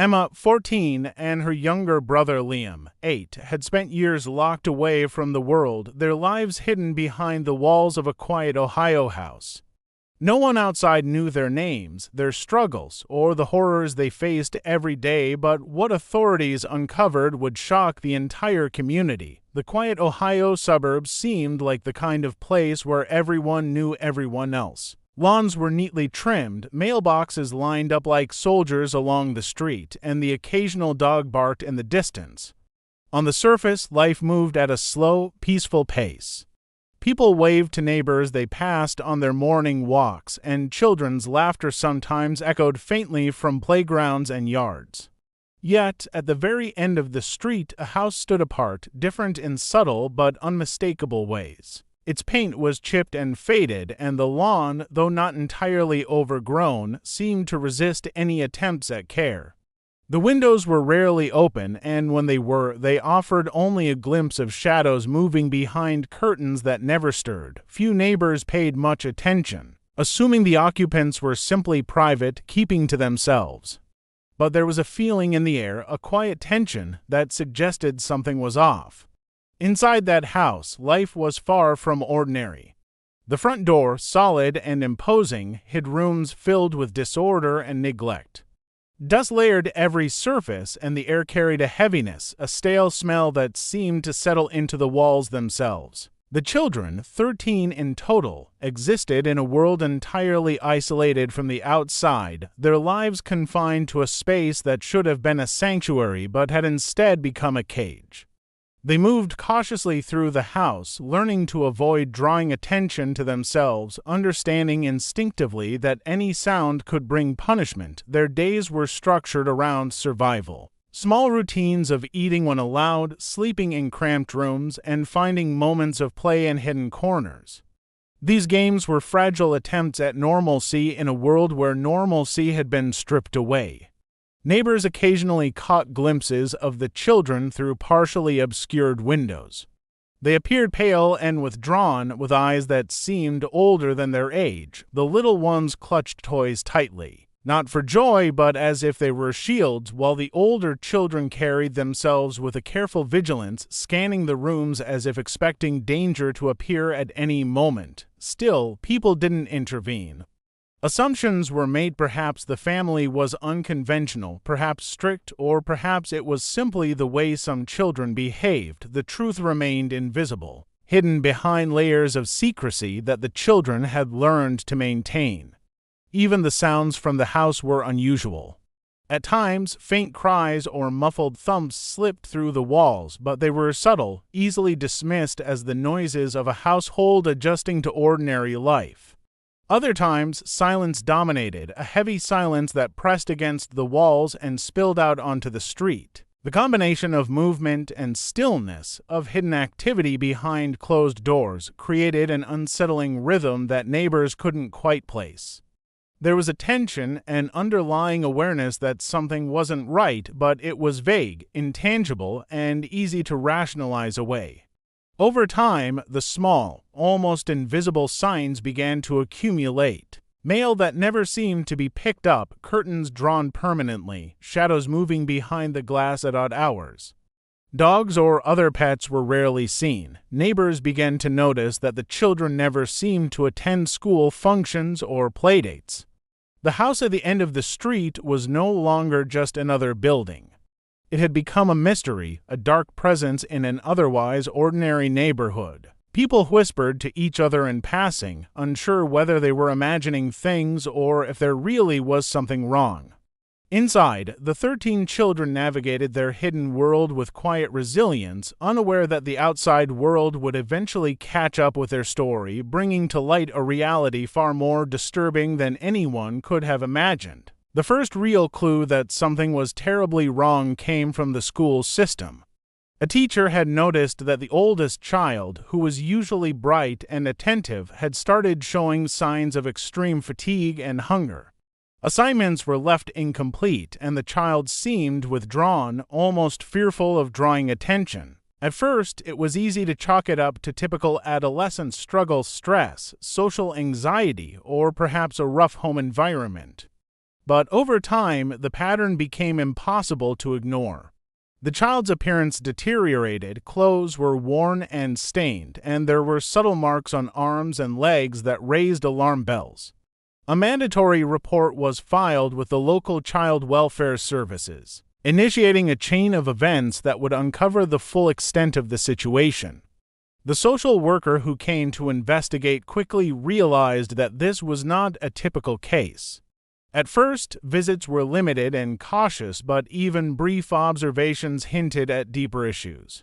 Emma, 14, and her younger brother Liam, 8, had spent years locked away from the world, their lives hidden behind the walls of a quiet Ohio house. No one outside knew their names, their struggles, or the horrors they faced every day, but what authorities uncovered would shock the entire community. The quiet Ohio suburbs seemed like the kind of place where everyone knew everyone else. Lawns were neatly trimmed, mailboxes lined up like soldiers along the street, and the occasional dog barked in the distance. On the surface, life moved at a slow, peaceful pace. People waved to neighbors they passed on their morning walks, and children's laughter sometimes echoed faintly from playgrounds and yards. Yet, at the very end of the street, a house stood apart, different in subtle but unmistakable ways. Its paint was chipped and faded, and the lawn, though not entirely overgrown, seemed to resist any attempts at care. The windows were rarely open, and when they were, they offered only a glimpse of shadows moving behind curtains that never stirred. Few neighbors paid much attention, assuming the occupants were simply private, keeping to themselves. But there was a feeling in the air, a quiet tension, that suggested something was off. Inside that house, life was far from ordinary. The front door, solid and imposing, hid rooms filled with disorder and neglect. Dust layered every surface, and the air carried a heaviness, a stale smell that seemed to settle into the walls themselves. The children, 13 in total, existed in a world entirely isolated from the outside, their lives confined to a space that should have been a sanctuary but had instead become a cage. They moved cautiously through the house, learning to avoid drawing attention to themselves, understanding instinctively that any sound could bring punishment. Their days were structured around survival. Small routines of eating when allowed, sleeping in cramped rooms, and finding moments of play in hidden corners. These games were fragile attempts at normalcy in a world where normalcy had been stripped away. Neighbors occasionally caught glimpses of the children through partially obscured windows. They appeared pale and withdrawn, with eyes that seemed older than their age. The little ones clutched toys tightly, not for joy but as if they were shields, while the older children carried themselves with a careful vigilance, scanning the rooms as if expecting danger to appear at any moment. Still, people didn't intervene. Assumptions were made. Perhaps the family was unconventional, perhaps strict, or perhaps it was simply the way some children behaved. The truth remained invisible, hidden behind layers of secrecy that the children had learned to maintain. Even the sounds from the house were unusual. At times, faint cries or muffled thumps slipped through the walls, but they were subtle, easily dismissed as the noises of a household adjusting to ordinary life. Other times, silence dominated, a heavy silence that pressed against the walls and spilled out onto the street. The combination of movement and stillness, of hidden activity behind closed doors, created an unsettling rhythm that neighbors couldn't quite place. There was a tension, an underlying awareness that something wasn't right, but it was vague, intangible, and easy to rationalize away. Over time, the small, almost invisible signs began to accumulate. Mail that never seemed to be picked up, curtains drawn permanently, shadows moving behind the glass at odd hours. Dogs or other pets were rarely seen. Neighbors began to notice that the children never seemed to attend school functions or playdates. The house at the end of the street was no longer just another building. It had become a mystery, a dark presence in an otherwise ordinary neighborhood. People whispered to each other in passing, unsure whether they were imagining things or if there really was something wrong. Inside, the 13 children navigated their hidden world with quiet resilience, unaware that the outside world would eventually catch up with their story, bringing to light a reality far more disturbing than anyone could have imagined. The first real clue that something was terribly wrong came from the school system. A teacher had noticed that the oldest child, who was usually bright and attentive, had started showing signs of extreme fatigue and hunger. Assignments were left incomplete, and the child seemed withdrawn, almost fearful of drawing attention. At first, it was easy to chalk it up to typical adolescent struggle, stress, social anxiety, or perhaps a rough home environment. but over time, the pattern became impossible to ignore. The child's appearance deteriorated, clothes were worn and stained, and there were subtle marks on arms and legs that raised alarm bells. A mandatory report was filed with the local child welfare services, initiating a chain of events that would uncover the full extent of the situation. The social worker who came to investigate quickly realized that this was not a typical case. At first, visits were limited and cautious, but even brief observations hinted at deeper issues.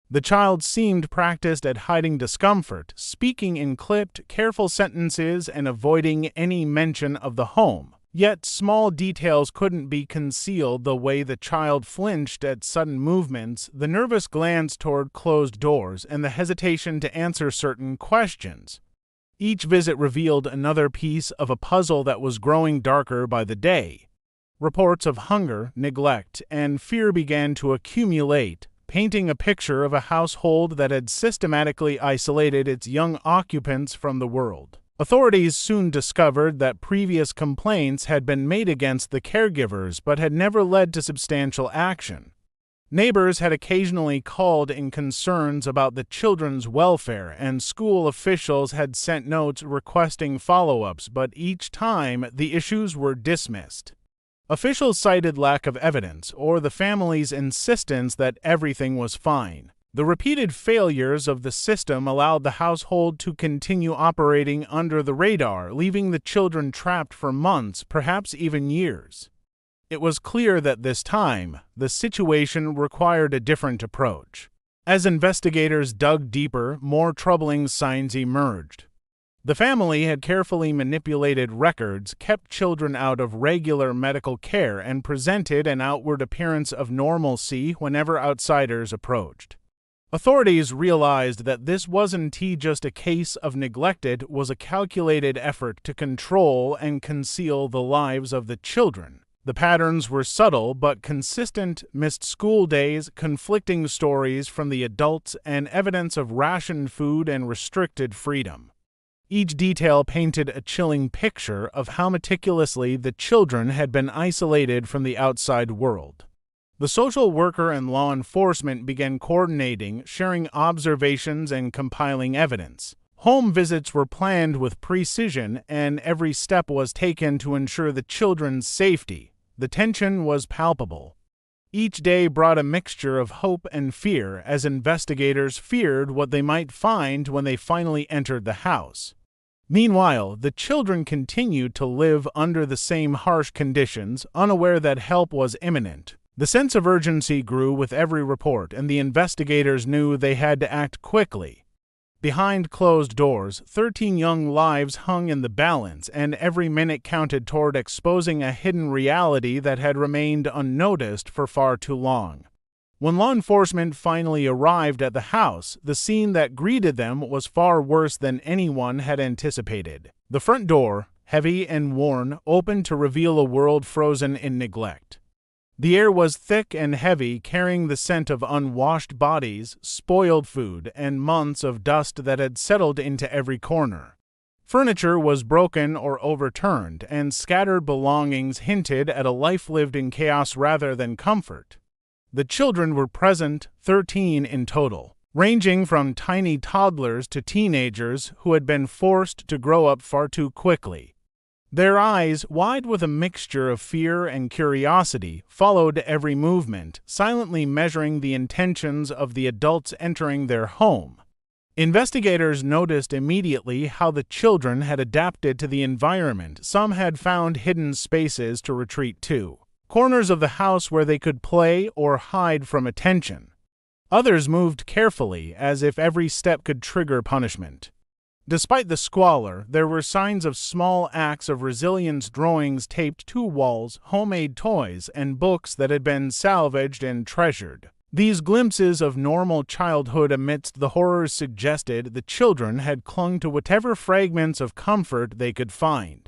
The child seemed practiced at hiding discomfort, speaking in clipped, careful sentences and avoiding any mention of the home. Yet small details couldn't be concealed: the way the child flinched at sudden movements, the nervous glance toward closed doors, and the hesitation to answer certain questions. Each visit revealed another piece of a puzzle that was growing darker by the day. Reports of hunger, neglect, and fear began to accumulate, painting a picture of a household that had systematically isolated its young occupants from the world. Authorities soon discovered that previous complaints had been made against the caregivers but had never led to substantial action. Neighbors had occasionally called in concerns about the children's welfare, and school officials had sent notes requesting follow-ups, but each time the issues were dismissed. Officials cited lack of evidence or the family's insistence that everything was fine. The repeated failures of the system allowed the household to continue operating under the radar, leaving the children trapped for months, perhaps even years. It was clear that this time, the situation required a different approach. As investigators dug deeper, more troubling signs emerged. The family had carefully manipulated records, kept children out of regular medical care, and presented an outward appearance of normalcy whenever outsiders approached. Authorities realized that this wasn't just a case of neglect, it was a calculated effort to control and conceal the lives of the children. The patterns were subtle but consistent: missed school days, conflicting stories from the adults, and evidence of rationed food and restricted freedom. Each detail painted a chilling picture of how meticulously the children had been isolated from the outside world. The social worker and law enforcement began coordinating, sharing observations, and compiling evidence. Home visits were planned with precision, and every step was taken to ensure the children's safety. The tension was palpable. Each day brought a mixture of hope and fear, as investigators feared what they might find when they finally entered the house. Meanwhile, the children continued to live under the same harsh conditions, unaware that help was imminent. The sense of urgency grew with every report, and the investigators knew they had to act quickly. Behind closed doors, 13 young lives hung in the balance, and every minute counted toward exposing a hidden reality that had remained unnoticed for far too long. When law enforcement finally arrived at the house, the scene that greeted them was far worse than anyone had anticipated. The front door, heavy and worn, opened to reveal a world frozen in neglect. The air was thick and heavy, carrying the scent of unwashed bodies, spoiled food, and months of dust that had settled into every corner. Furniture was broken or overturned, and scattered belongings hinted at a life lived in chaos rather than comfort. The children were present, 13 in total, ranging from tiny toddlers to teenagers who had been forced to grow up far too quickly. Their eyes, wide with a mixture of fear and curiosity, followed every movement, silently measuring the intentions of the adults entering their home. Investigators noticed immediately how the children had adapted to the environment. Some had found hidden spaces to retreat to, corners of the house where they could play or hide from attention. Others moved carefully, as if every step could trigger punishment. Despite the squalor, there were signs of small acts of resilience: drawings taped to walls, homemade toys, and books that had been salvaged and treasured. These glimpses of normal childhood amidst the horrors suggested the children had clung to whatever fragments of comfort they could find.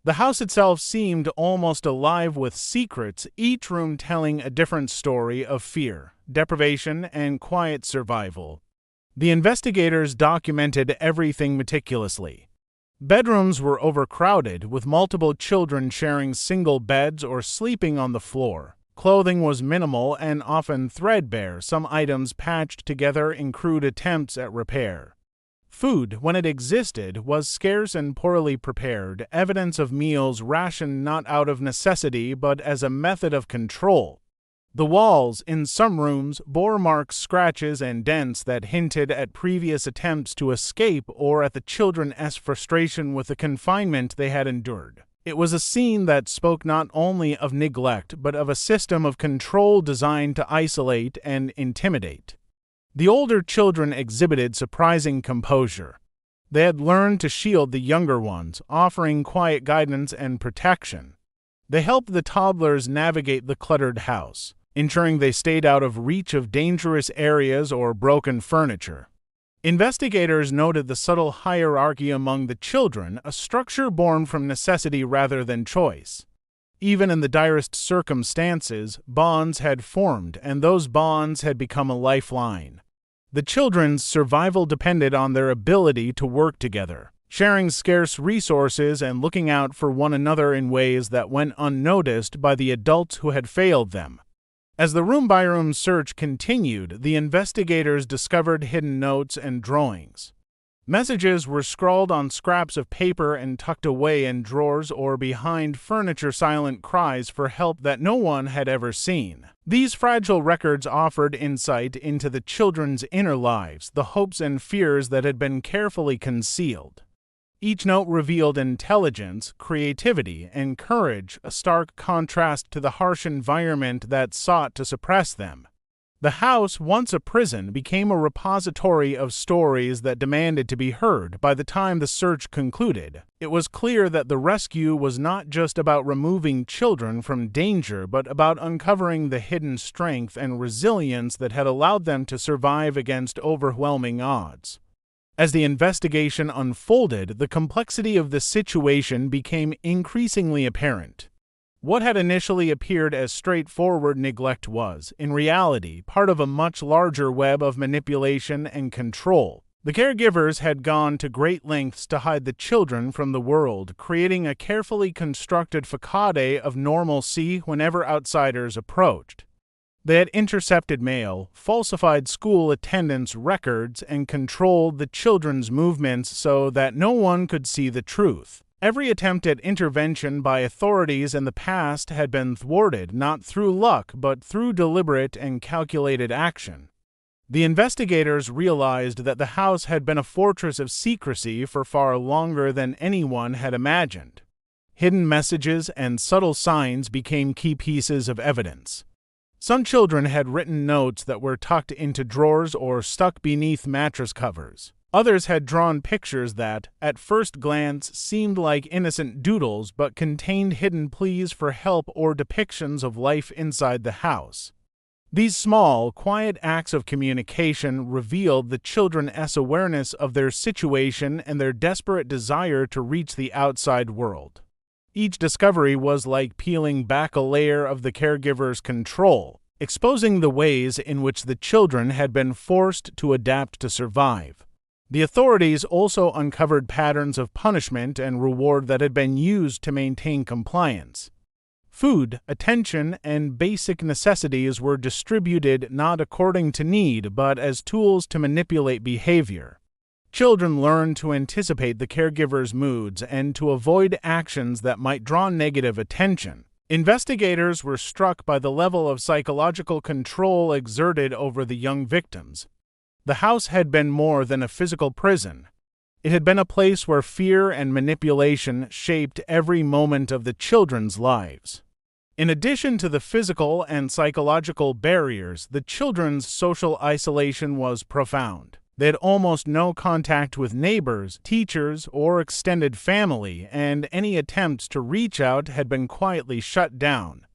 The house itself seemed almost alive with secrets, each room telling a different story of fear, deprivation, and quiet survival. The investigators documented everything meticulously. Bedrooms were overcrowded, with multiple children sharing single beds or sleeping on the floor. Clothing was minimal and often threadbare, some items patched together in crude attempts at repair. Food, when it existed, was scarce and poorly prepared, evidence of meals rationed not out of necessity but as a method of control. The walls, in some rooms, bore marks, scratches, and dents that hinted at previous attempts to escape or at the children's frustration with the confinement they had endured. It was a scene that spoke not only of neglect but of a system of control designed to isolate and intimidate. The older children exhibited surprising composure. They had learned to shield the younger ones, offering quiet guidance and protection. They helped the toddlers navigate the cluttered house, ensuring they stayed out of reach of dangerous areas or broken furniture. Investigators noted the subtle hierarchy among the children, a structure born from necessity rather than choice. Even in the direst circumstances, bonds had formed, and those bonds had become a lifeline. The children's survival depended on their ability to work together, sharing scarce resources and looking out for one another in ways that went unnoticed by the adults who had failed them. As the room-by-room search continued, the investigators discovered hidden notes and drawings. Messages were scrawled on scraps of paper and tucked away in drawers or behind furniture, silent cries for help that no one had ever seen. These fragile records offered insight into the children's inner lives, the hopes and fears that had been carefully concealed. Each note revealed intelligence, creativity, and courage, a stark contrast to the harsh environment that sought to suppress them. The house, once a prison, became a repository of stories that demanded to be heard. By the time the search concluded, it was clear that the rescue was not just about removing children from danger, but about uncovering the hidden strength and resilience that had allowed them to survive against overwhelming odds. As the investigation unfolded, the complexity of the situation became increasingly apparent. What had initially appeared as straightforward neglect was, in reality, part of a much larger web of manipulation and control. The caregivers had gone to great lengths to hide the children from the world, creating a carefully constructed facade of normalcy whenever outsiders approached. They had intercepted mail, falsified school attendance records, and controlled the children's movements so that no one could see the truth. Every attempt at intervention by authorities in the past had been thwarted, not through luck, but through deliberate and calculated action. The investigators realized that the house had been a fortress of secrecy for far longer than anyone had imagined. Hidden messages and subtle signs became key pieces of evidence. Some children had written notes that were tucked into drawers or stuck beneath mattress covers. Others had drawn pictures that, at first glance, seemed like innocent doodles but contained hidden pleas for help or depictions of life inside the house. These small, quiet acts of communication revealed the children's awareness of their situation and their desperate desire to reach the outside world. Each discovery was like peeling back a layer of the caregiver's control, exposing the ways in which the children had been forced to adapt to survive. The authorities also uncovered patterns of punishment and reward that had been used to maintain compliance. Food, attention, and basic necessities were distributed not according to need, but as tools to manipulate behavior. Children learned to anticipate the caregiver's moods and to avoid actions that might draw negative attention. Investigators were struck by the level of psychological control exerted over the young victims. The house had been more than a physical prison. It had been a place where fear and manipulation shaped every moment of the children's lives. In addition to the physical and psychological barriers, the children's social isolation was profound. They had almost no contact with neighbors, teachers, or extended family, and any attempts to reach out had been quietly shut down.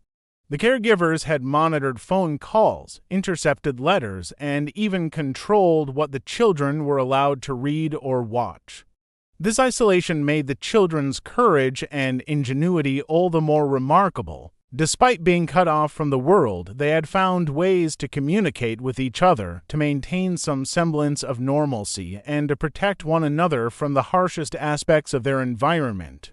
The caregivers had monitored phone calls, intercepted letters, and even controlled what the children were allowed to read or watch. This isolation made the children's courage and ingenuity all the more remarkable. Despite being cut off from the world, they had found ways to communicate with each other, to maintain some semblance of normalcy, and to protect one another from the harshest aspects of their environment.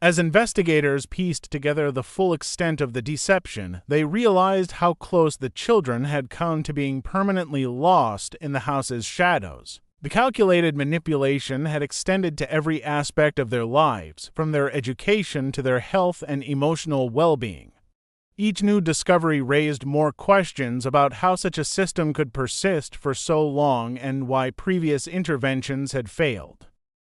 As investigators pieced together the full extent of the deception, they realized how close the children had come to being permanently lost in the house's shadows. The calculated manipulation had extended to every aspect of their lives, from their education to their health and emotional well-being. Each new discovery raised more questions about how such a system could persist for so long and why previous interventions had failed.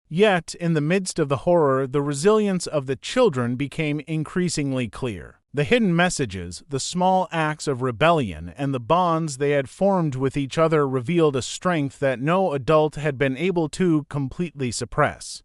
Yet, in the midst of the horror, the resilience of the children became increasingly clear. The hidden messages, the small acts of rebellion, and the bonds they had formed with each other revealed a strength that no adult had been able to completely suppress.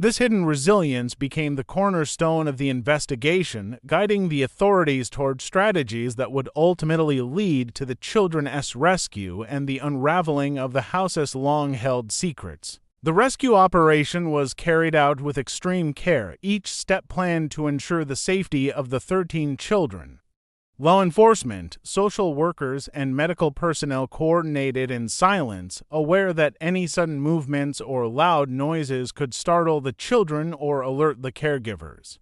This hidden resilience became the cornerstone of the investigation, guiding the authorities toward strategies that would ultimately lead to the children's rescue and the unraveling of the house's long-held secrets. The rescue operation was carried out with extreme care, each step planned to ensure the safety of the 13 children. Law enforcement, social workers, and medical personnel coordinated in silence, aware that any sudden movements or loud noises could startle the children or alert the caregivers.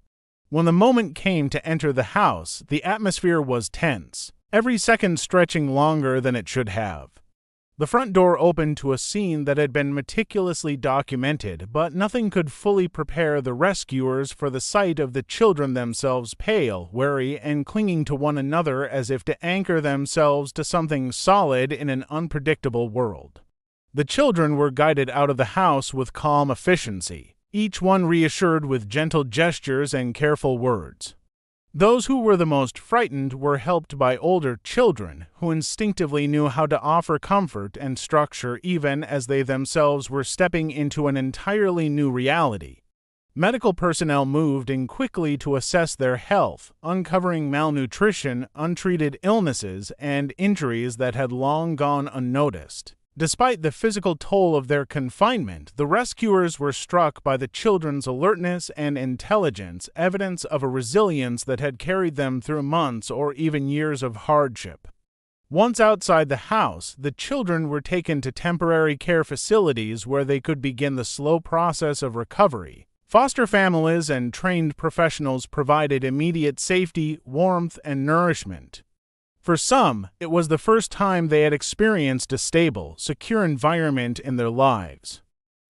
When the moment came to enter the house, the atmosphere was tense, every second stretching longer than it should have. The front door opened to a scene that had been meticulously documented, but nothing could fully prepare the rescuers for the sight of the children themselves, pale, wary, and clinging to one another as if to anchor themselves to something solid in an unpredictable world. The children were guided out of the house with calm efficiency, each one reassured with gentle gestures and careful words. Those who were the most frightened were helped by older children, who instinctively knew how to offer comfort and structure even as they themselves were stepping into an entirely new reality. Medical personnel moved in quickly to assess their health, uncovering malnutrition, untreated illnesses, and injuries that had long gone unnoticed. Despite the physical toll of their confinement, the rescuers were struck by the children's alertness and intelligence, evidence of a resilience that had carried them through months or even years of hardship. Once outside the house, the children were taken to temporary care facilities where they could begin the slow process of recovery. Foster families and trained professionals provided immediate safety, warmth, and nourishment. For some, it was the first time they had experienced a stable, secure environment in their lives.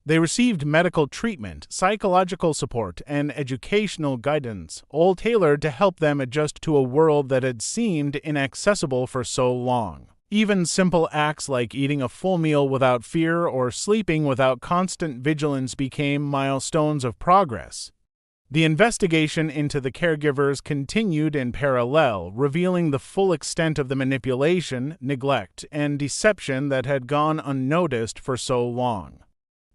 They received medical treatment, psychological support, and educational guidance, all tailored to help them adjust to a world that had seemed inaccessible for so long. Even simple acts like eating a full meal without fear or sleeping without constant vigilance became milestones of progress. The investigation into the caregivers continued in parallel, revealing the full extent of the manipulation, neglect, and deception that had gone unnoticed for so long.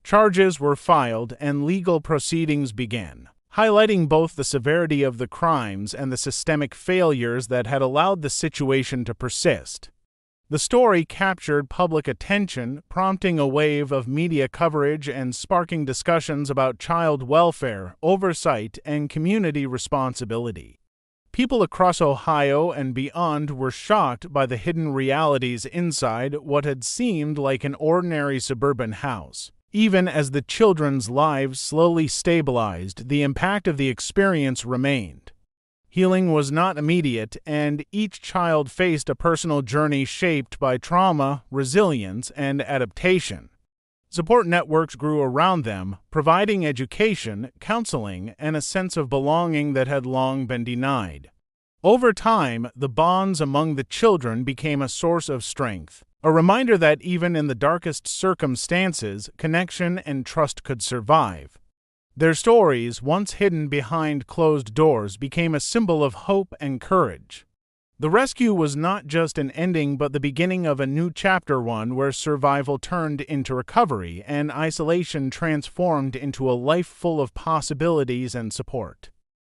Charges were filed and legal proceedings began, highlighting both the severity of the crimes and the systemic failures that had allowed the situation to persist. The story captured public attention, prompting a wave of media coverage and sparking discussions about child welfare, oversight, and community responsibility. People across Ohio and beyond were shocked by the hidden realities inside what had seemed like an ordinary suburban house. Even as the children's lives slowly stabilized, the impact of the experience remained. Healing was not immediate, and each child faced a personal journey shaped by trauma, resilience, and adaptation. Support networks grew around them, providing education, counseling, and a sense of belonging that had long been denied. Over time, the bonds among the children became a source of strength, a reminder that even in the darkest circumstances, connection and trust could survive. Their stories, once hidden behind closed doors, became a symbol of hope and courage. The rescue was not just an ending but the beginning of a new chapter, one where survival turned into recovery and isolation transformed into a life full of possibilities and support.